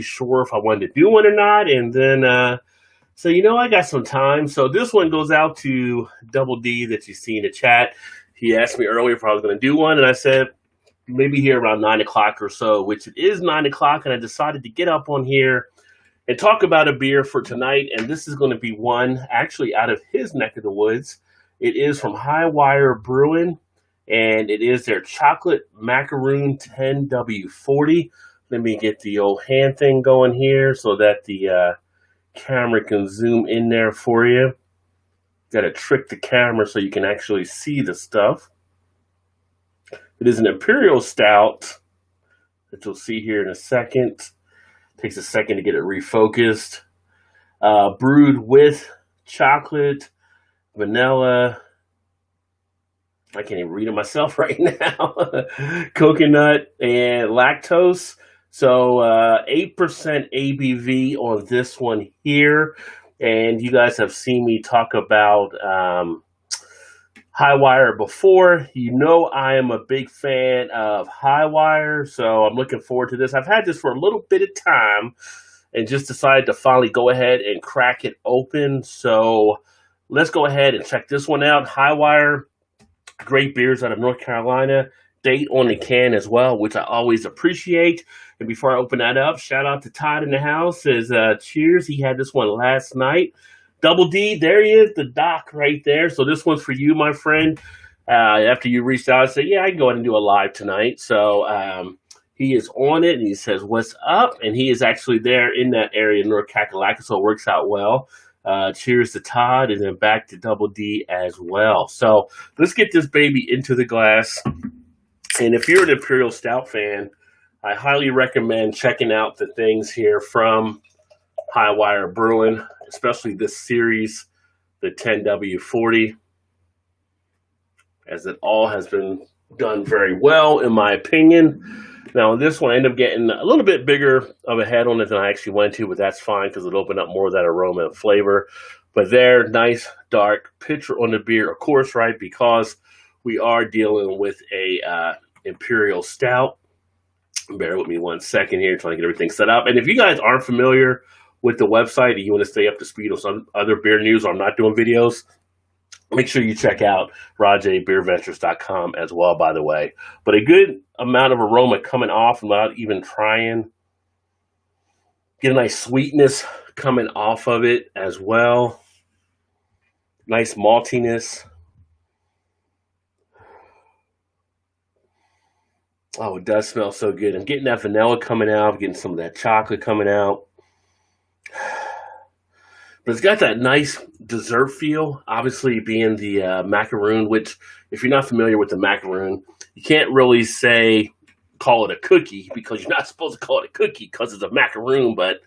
sure if I wanted to do one or not. And then, so, I got some time. So this one goes out to Double D that you see in the chat. He asked me earlier if I was going to do one, and I said maybe here around 9 o'clock or so, which it is 9 o'clock, and I decided to get up on here and talk about a beer for tonight. And this is going to be one actually out of his neck of the woods. It is from Highwire Brewing, and it is their chocolate macaroon 10W-40. Let me get the old hand thing going here so that the camera can zoom in there for you. Got to trick the camera so you can actually see the stuff. It is an imperial stout that you'll see here in a second. Takes a second to get it refocused. Brewed with chocolate, vanilla. I can't even read it myself right now. Coconut and lactose. So 8% ABV on this one here. And you guys have seen me talk about Highwire before. I am a big fan of Highwire, so I'm looking forward to this. I've had this for a little bit of time and just decided to finally go ahead and crack it open. So let's go ahead and check this one out. Highwire, great beers out of North Carolina. Date on the can as well, which I always appreciate. And before I open that up, shout out to Todd in the house. Says, cheers. He had this one last night. Double D, there he is, the doc right there. So this one's for you, my friend. After you reached out and said, yeah, I can go ahead and do a live tonight. So he is on it, and he says, what's up? And he is actually there in that area, North Kakalaka, so it works out well. Cheers to Todd, and then back to Double D as well. So let's get this baby into the glass. And if you're an Imperial Stout fan, I highly recommend checking out the things here from Highwire Brewing, especially this series, the 10W-40, as it all has been done very well, in my opinion. Now, this one, I ended up getting a little bit bigger of a head on it than I actually went to, but that's fine because it opened up more of that aroma and flavor. But there, nice, dark picture on the beer, of course, right, because we are dealing with a Imperial Stout. Bear with me 1 second here, trying to get everything set up. And if you guys aren't familiar with the website and you want to stay up to speed on some other beer news, or I'm not doing videos, make sure you check out BeerVentures.com as well, by the way. But a good amount of aroma coming off without even trying. Get a nice sweetness coming off of it as well. Nice maltiness. Oh, it does smell so good. I'm getting that vanilla coming out. I'm getting some of that chocolate coming out. But it's got that nice dessert feel, obviously being the macaroon, which, if you're not familiar with the macaroon, you can't really call it a cookie, because you're not supposed to call it a cookie because it's a macaroon, but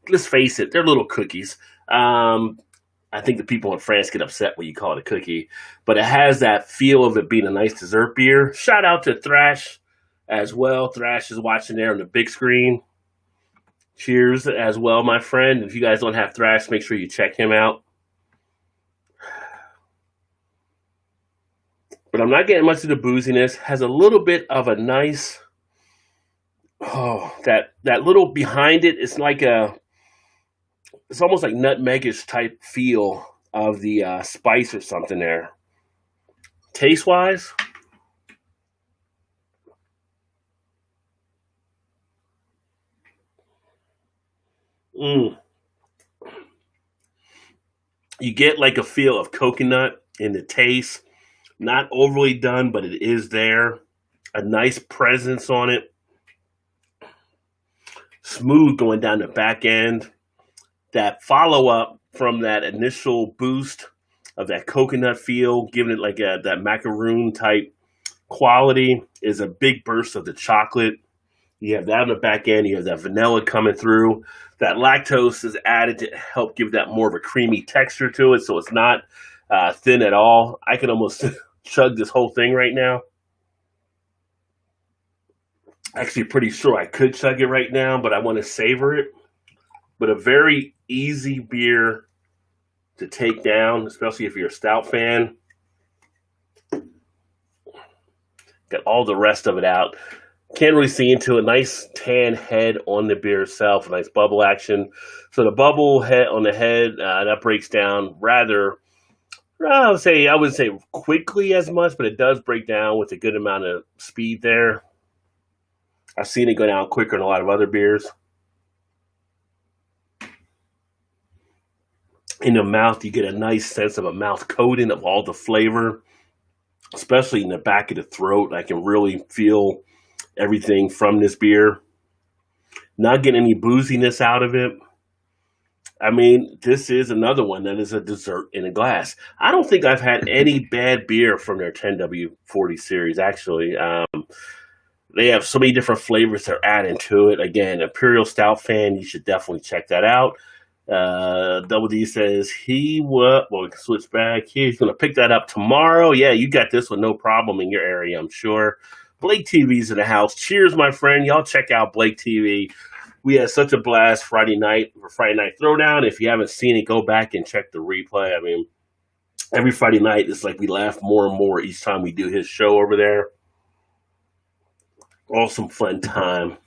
let's face it, they're little cookies. I think the people in France get upset when you call it a cookie, but it has that feel of it being a nice dessert beer. Shout out to Thrash as well. Thrash is watching there on the big screen. Cheers as well, my friend. If you guys don't have Thrash, make sure you check him out. But I'm not getting much of the booziness. Has a little bit of a nice, that little behind it. It's like it's almost like nutmegish type feel of the spice or something there. Taste wise, you get like a feel of coconut in the taste. Not overly done, but it is there. A nice presence on it. Smooth going down the back end. That follow-up from that initial boost of that coconut feel, giving it like that macaroon type quality, is a big burst of the chocolate. You have that on the back end. You have that vanilla coming through. That lactose is added to help give that more of a creamy texture to it, so it's not thin at all. I can almost chug this whole thing right now. Actually, pretty sure I could chug it right now, but I want to savor it. But a very easy beer to take down, especially if you're a stout fan. Got all the rest of it out. Can't really see into a nice tan head on the beer itself, nice bubble action. So the bubble head on the head, that breaks down rather, I wouldn't say quickly as much, but it does break down with a good amount of speed there. I've seen it go down quicker than a lot of other beers. In the mouth, you get a nice sense of a mouth coating of all the flavor, especially in the back of the throat. I can really feel everything from this beer. Not getting any booziness out of it. I mean, this is another one that is a dessert in a glass. I don't think I've had any bad beer from their 10W-40 series, actually. They have so many different flavors they're adding to it. Again, Imperial Stout fan, you should definitely check that out. Double D says we can switch back here. He's going to pick that up tomorrow. Yeah, you got this one, no problem in your area, I'm sure. Blake TV's in the house. Cheers, my friend. Y'all check out Blake TV. We had such a blast Friday night Throwdown. If you haven't seen it, go back and check the replay. I mean, every Friday night, it's like we laugh more and more each time we do his show over there. Awesome fun time.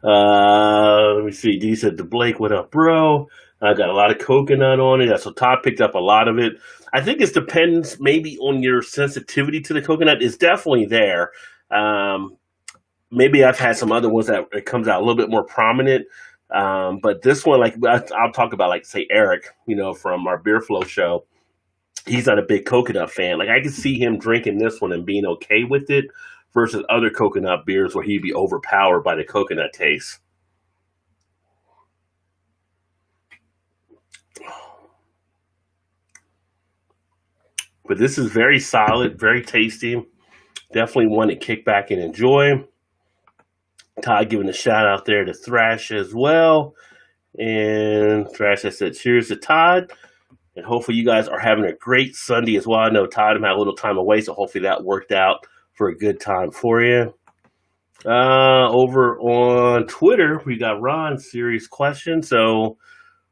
Let me see. D said to Blake, what up, bro? I got a lot of coconut on it. So Todd picked up a lot of it. I think it depends maybe on your sensitivity to the coconut. It's definitely there. Maybe I've had some other ones that it comes out a little bit more prominent. But this one, like I'll talk about, like, say, Eric, from our Beer Flow show. He's not a big coconut fan. Like, I can see him drinking this one and being okay with it versus other coconut beers where he'd be overpowered by the coconut taste. But this is very solid, very tasty. Definitely one to kick back and enjoy. Todd giving a shout out there to Thrash as well. And Thrash has said, cheers to Todd. And hopefully you guys are having a great Sunday as well. I know Todd had a little time away, so hopefully that worked out for a good time for you. Over on Twitter, we got Ron, serious question. So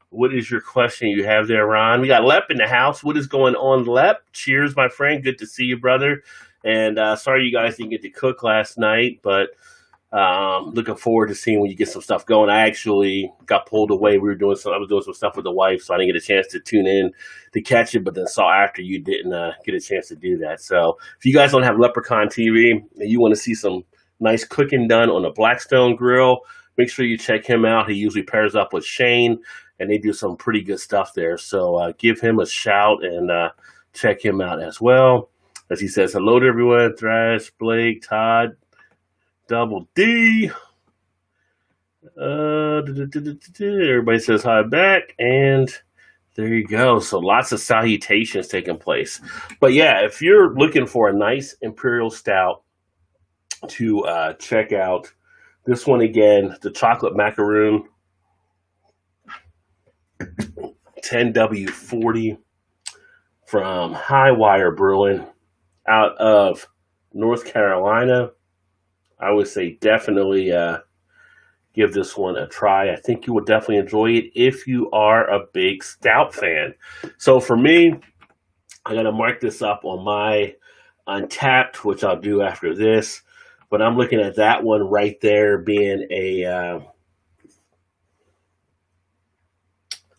what is your question you have there, Ron? We got Lep in the house. What is going on, Lep? Cheers, my friend. Good to see you, brother. And sorry you guys didn't get to cook last night, but looking forward to seeing when you get some stuff going. I actually got pulled away. I was doing some stuff with the wife, so I didn't get a chance to tune in to catch it, but then saw after you didn't get a chance to do that. So if you guys don't have Leprechaun TV and you want to see some nice cooking done on a Blackstone grill, make sure you check him out. He usually pairs up with Shane, and they do some pretty good stuff there. So give him a shout and check him out as well. As he says, hello to everyone, Thrash, Blake, Todd, Double D. Everybody says hi back, and there you go. So lots of salutations taking place. But yeah, if you're looking for a nice Imperial Stout to check out, this one again, the Chocolate Macaroon 10W-40 from Highwire Brewing out of North Carolina. I would say definitely give this one a try. I think you will definitely enjoy it if you are a big stout fan. So for me, I got to mark this up on my Untapped, which I'll do after this. But I'm looking at that one right there being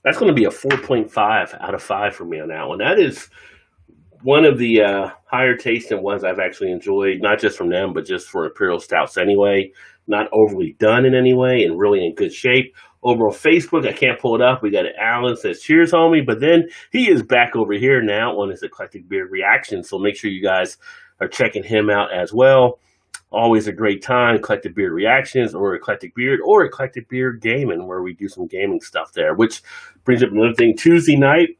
that's going to be a 4.5 out of 5 for me on that one. That is one of the higher tasting ones I've actually enjoyed, not just from them, but just for Imperial Stouts anyway. Not overly done in any way and really in good shape. Over on Facebook, I can't pull it up. We got Alan says, cheers, homie. But then he is back over here now on his Eclectic Beer Reaction. So make sure you guys are checking him out as well. Always a great time, Eclectic Beard Reactions or Eclectic Beard or Eclectic Beard Gaming, where we do some gaming stuff there, which brings up another thing. Tuesday night,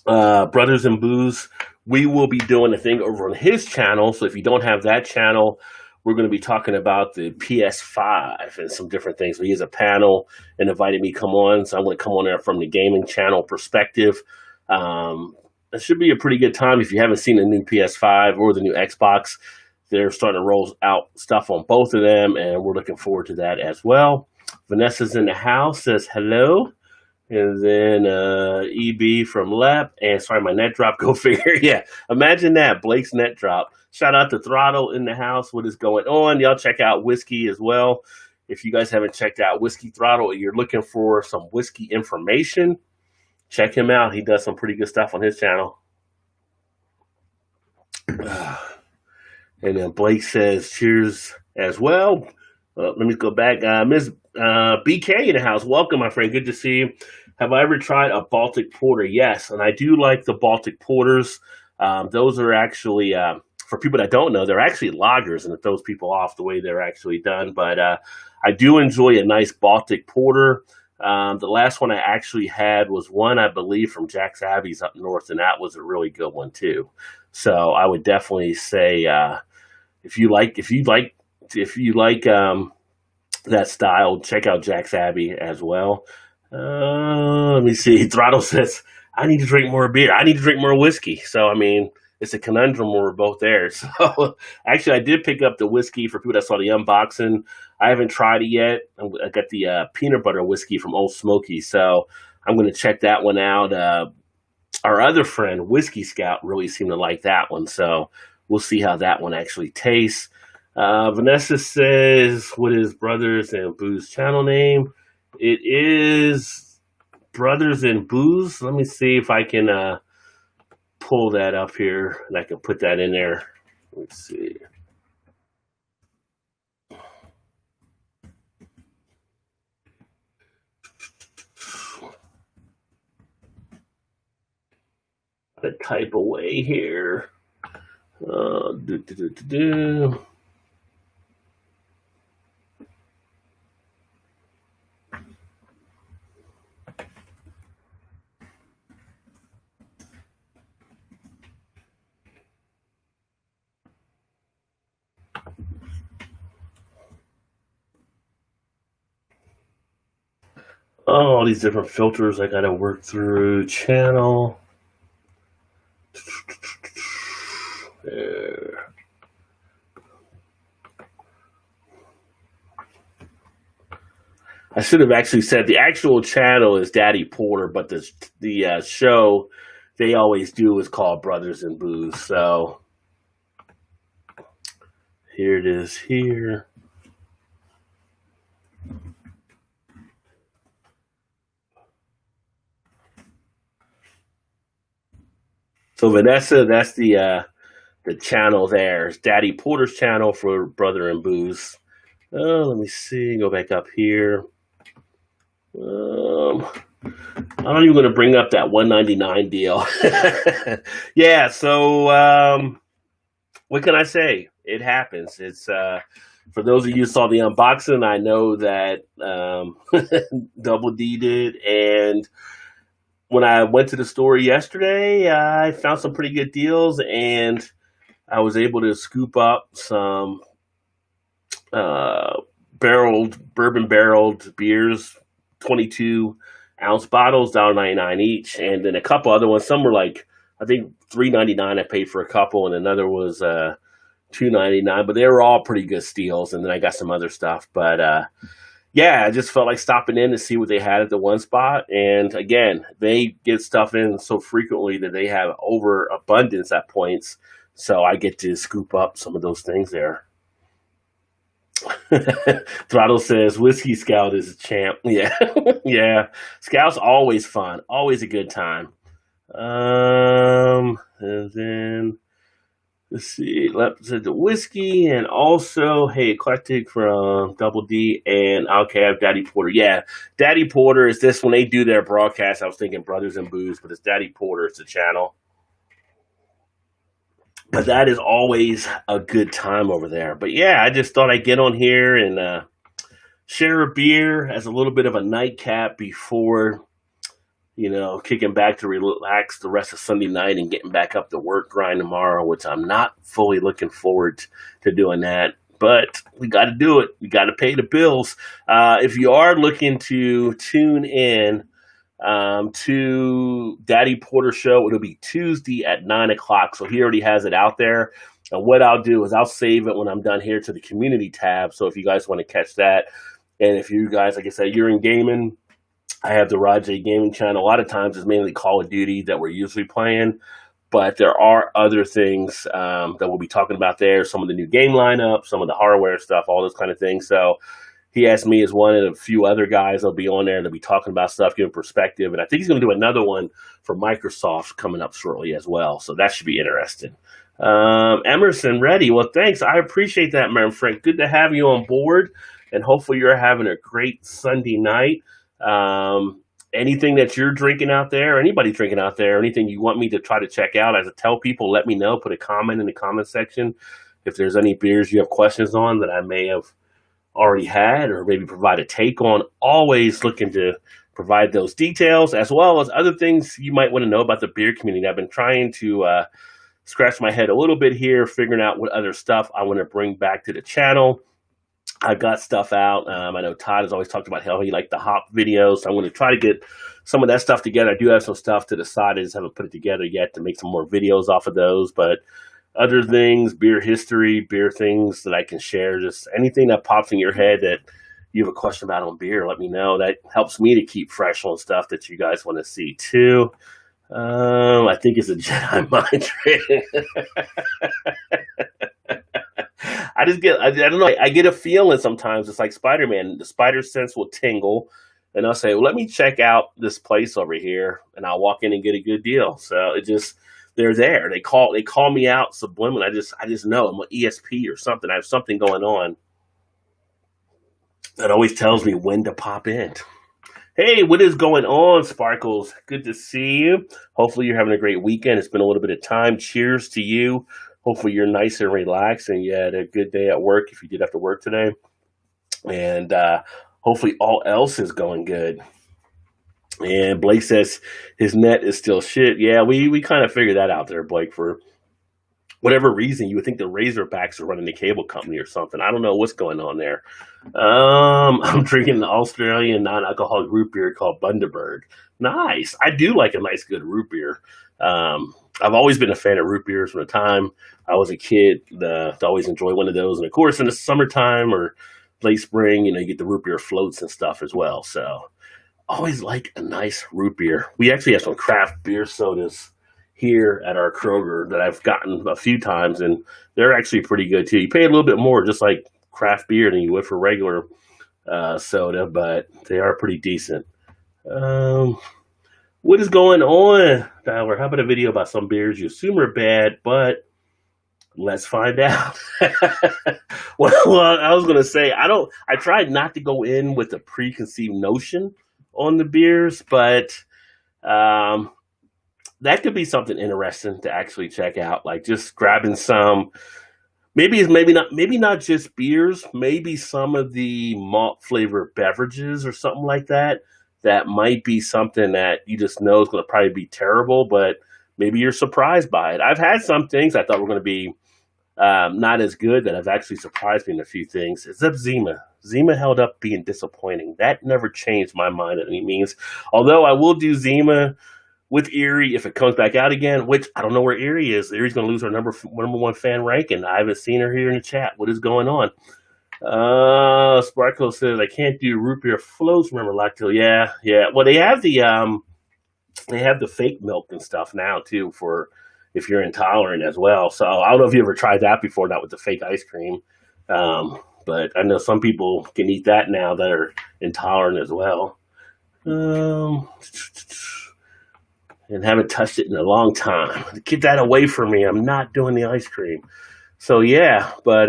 Brothers and Booze, we will be doing a thing over on his channel. So if you don't have that channel, we're going to be talking about the PS5 and some different things. So he has a panel and invited me to come on. So I'm going to come on there from the gaming channel perspective. It should be a pretty good time. If you haven't seen the new PS5 or the new Xbox, they're starting to roll out stuff on both of them, and we're looking forward to that as well. Vanessa's in the house, says hello. And then EB from Lep. And sorry, my net drop, go figure. Yeah, imagine that. Blake's net drop. Shout out to Throttle in the house. What is going on? Y'all check out Whiskey as well. If you guys haven't checked out Whiskey Throttle, you're looking for some whiskey information, check him out. He does some pretty good stuff on his channel. And then Blake says, cheers as well. Let me go back. Miss BK in the house. Welcome, my friend. Good to see you. Have I ever tried a Baltic Porter? Yes. And I do like the Baltic Porters. Those are actually, for people that don't know, they're actually lagers, and it throws people off the way they're actually done. But I do enjoy a nice Baltic Porter. The last one I actually had was one, I believe, from Jack's Abbey's up north, and that was a really good one too. So I would definitely say if you like that style, check out Jack's Abbey as well. Let me see. Throttle says, I need to drink more beer. I need to drink more whiskey. So, I mean, it's a conundrum where we're both there. So, actually, I did pick up the whiskey for people that saw the unboxing. I haven't tried it yet. I got the peanut butter whiskey from Old Smoky. So, I'm going to check that one out. Our other friend, Whiskey Scout, really seemed to like that one. So, we'll see how that one actually tastes. Vanessa says, what is Brothers and Booze channel name? It is Brothers and Booze. Let me see if I can pull that up here and I can put that in there. Let's see. The type away here. All these different filters I gotta work through. Channel. There. I should have actually said the actual channel is Daddy Porter, but the show they always do is called Brothers and Booze. So here it is here. So Vanessa, that's the channel there. It's Daddy Porter's channel for Brother and Booze. Let me see. Go back up here. I'm not even going to bring up that $1.99 deal. Yeah. So what can I say? It happens. It's for those of you who saw the unboxing. I know that Double D did, and when I went to the store yesterday, I found some pretty good deals, and I was able to scoop up some bourbon barreled beers, 22-ounce bottles, $1.99 each, and then a couple other ones. Some were like, I think $3.99 I paid for a couple, and another was $2.99, but they were all pretty good steals, and then I got some other stuff. But yeah, I just felt like stopping in to see what they had at the one spot. And again, they get stuff in so frequently that they have overabundance at points. So I get to scoop up some of those things there. Throttle says, Whiskey Scout is a champ. Yeah, yeah. Scout's always fun. Always a good time. And then... let's see, said the whiskey, and also, hey, eclectic from Double D, and okay, I have Daddy Porter. Yeah, Daddy Porter is this when they do their broadcast. I was thinking Brothers and Booze, but it's Daddy Porter. It's the channel. But that is always a good time over there. But yeah, I just thought I'd get on here and share a beer as a little bit of a nightcap before, you know, kicking back to relax the rest of Sunday night and getting back up to work grind tomorrow, which I'm not fully looking forward to doing that. But we got to do it. We got to pay the bills. If you are looking to tune in to Daddy Porter show, it'll be Tuesday at 9 o'clock. So he already has it out there. And what I'll do is I'll save it when I'm done here to the community tab. So if you guys want to catch that, and if you guys, like I said, you're in gaming, I have the Rajay Gaming channel. A lot of times it's mainly Call of Duty that we're usually playing, but there are other things that we'll be talking about there. Some of the new game lineup, some of the hardware stuff, all those kind of things. So he asked me as one of a few other guys that'll be on there and they'll be talking about stuff, giving perspective. And I think he's going to do another one for Microsoft coming up shortly as well. So that should be interesting. Emerson, ready. Well, thanks. I appreciate that, man, Frank. Good to have you on board. And hopefully you're having a great Sunday night. Anything that you're drinking out there, anybody drinking out there, anything you want me to try to check out, as I tell people, let me know. Put a comment in the comment section if there's any beers you have questions on that I may have already had or maybe provide a take on. Always looking to provide those details as well as other things you might want to know about the beer community. I've been trying to scratch my head a little bit here, figuring out what other stuff I want to bring back to the channel. I've got stuff out. I know Todd has always talked about how he liked the hop videos. So I'm going to try to get some of that stuff together. I do have some stuff to the side. I just haven't put it together yet to make some more videos off of those. But other things, beer history, beer things that I can share, just anything that pops in your head that you have a question about on beer, let me know. That helps me to keep fresh on stuff that you guys want to see too. I think it's a Jedi mind trick. I don't know. I get a feeling sometimes. It's like Spider-Man. The spider sense will tingle, and I'll say, well, let me check out this place over here, and I'll walk in and get a good deal. So it just, they're there. They call me out subliminally. I just know I'm an ESP or something. I have something going on that always tells me when to pop in. Hey, what is going on, Sparkles? Good to see you. Hopefully you're having a great weekend. It's been a little bit of time. Cheers to you. Hopefully you're nice and relaxed and you had a good day at work if you did have to work today. And hopefully all else is going good. And Blake says his net is still shit. Yeah, we kind of figured that out there, Blake. For whatever reason, you would think the Razorbacks are running the cable company or something. I don't know what's going on there. I'm drinking an Australian non-alcoholic root beer called Bundaberg. Nice. I do like a nice, good root beer. I've always been a fan of root beers from the time I was a kid. To always enjoy one of those. And of course, in the summertime or late spring, you get the root beer floats and stuff as well. So always like a nice root beer. We actually have some craft beer sodas here at our Kroger that I've gotten a few times, and they're actually pretty good too. You pay a little bit more, just like craft beer, than you would for regular soda, but they are pretty decent. What is going on, Tyler? How about a video about some beers you assume are bad, but let's find out. Well, I was going to say, I tried not to go in with a preconceived notion on the beers, but that could be something interesting to actually check out. Like just grabbing some, maybe not just beers, maybe some of the malt flavored beverages or something like that. That might be something that you just know is going to probably be terrible, but maybe you're surprised by it. I've had some things I thought were going to be not as good that have actually surprised me in a few things. Except Zima. Zima held up being disappointing. That never changed my mind at any means. Although I will do Zima with Erie if it comes back out again, which I don't know where Erie is. Erie's going to lose her number one fan ranking. I haven't seen her here in the chat. What is going on? Sparkle says I can't do root beer floats. Remember lactose? Yeah. Well, they have the fake milk and stuff now too for if you're intolerant as well. So I don't know if you ever tried that before, not with the fake ice cream. But I know some people can eat that now that are intolerant as well. And haven't touched it in a long time. Get that away from me. I'm not doing the ice cream. So yeah, but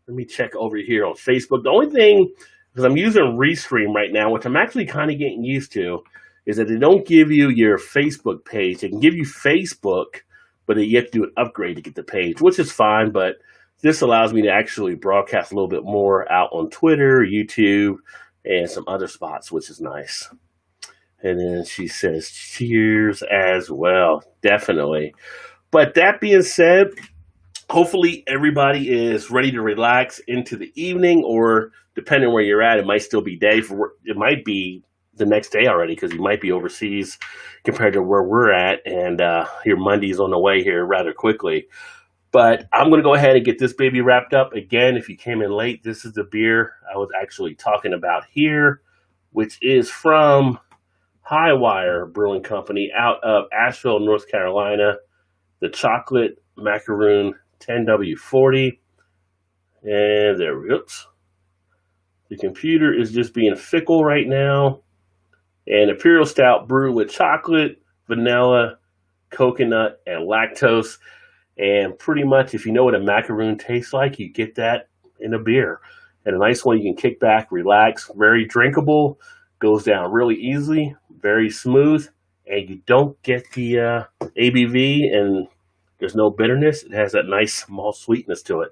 let me check over here on Facebook. The only thing, because I'm using Restream right now, which I'm actually kind of getting used to, is that they don't give you your Facebook page. They can give you Facebook, but you have to do an upgrade to get the page, which is fine. But this allows me to actually broadcast a little bit more out on Twitter, YouTube, and some other spots, which is nice. And then she says, cheers as well. Definitely. But that being said, hopefully everybody is ready to relax into the evening, or depending on where you're at, it might still be day. It might be the next day already because you might be overseas compared to where we're at. And your Monday's on the way here rather quickly. But I'm going to go ahead and get this baby wrapped up. Again, if you came in late, this is the beer I was actually talking about here. which is from Highwire Brewing Company out of Asheville, North Carolina. The chocolate Macaroon 10W-40. And there we go. The computer is just being fickle right now. And Imperial Stout brewed with chocolate, vanilla, coconut, and lactose. And pretty much, if you know what a macaroon tastes like, you get that in a beer. And a nice one you can kick back, relax, very drinkable, goes down really easily, very smooth, and you don't get the ABV, and there's no bitterness. It has that nice malt sweetness to it.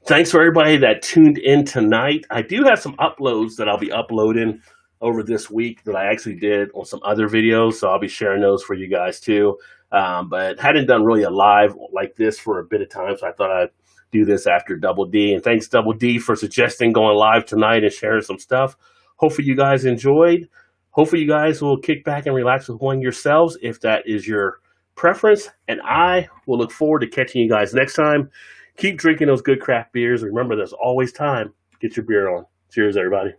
Thanks for everybody that tuned in tonight. I do have some uploads that I'll be uploading over this week that I actually did on some other videos, so I'll be sharing those for you guys too. But hadn't done really a live like this for a bit of time, so I thought I'd do this after Double D. And thanks, Double D, for suggesting going live tonight and sharing some stuff. Hopefully you guys enjoyed. Hopefully you guys will kick back and relax with one yourselves if that is your preference. And I will look forward to catching you guys next time. Keep drinking those good craft beers. Remember, there's always time. Get your beer on. Cheers, everybody.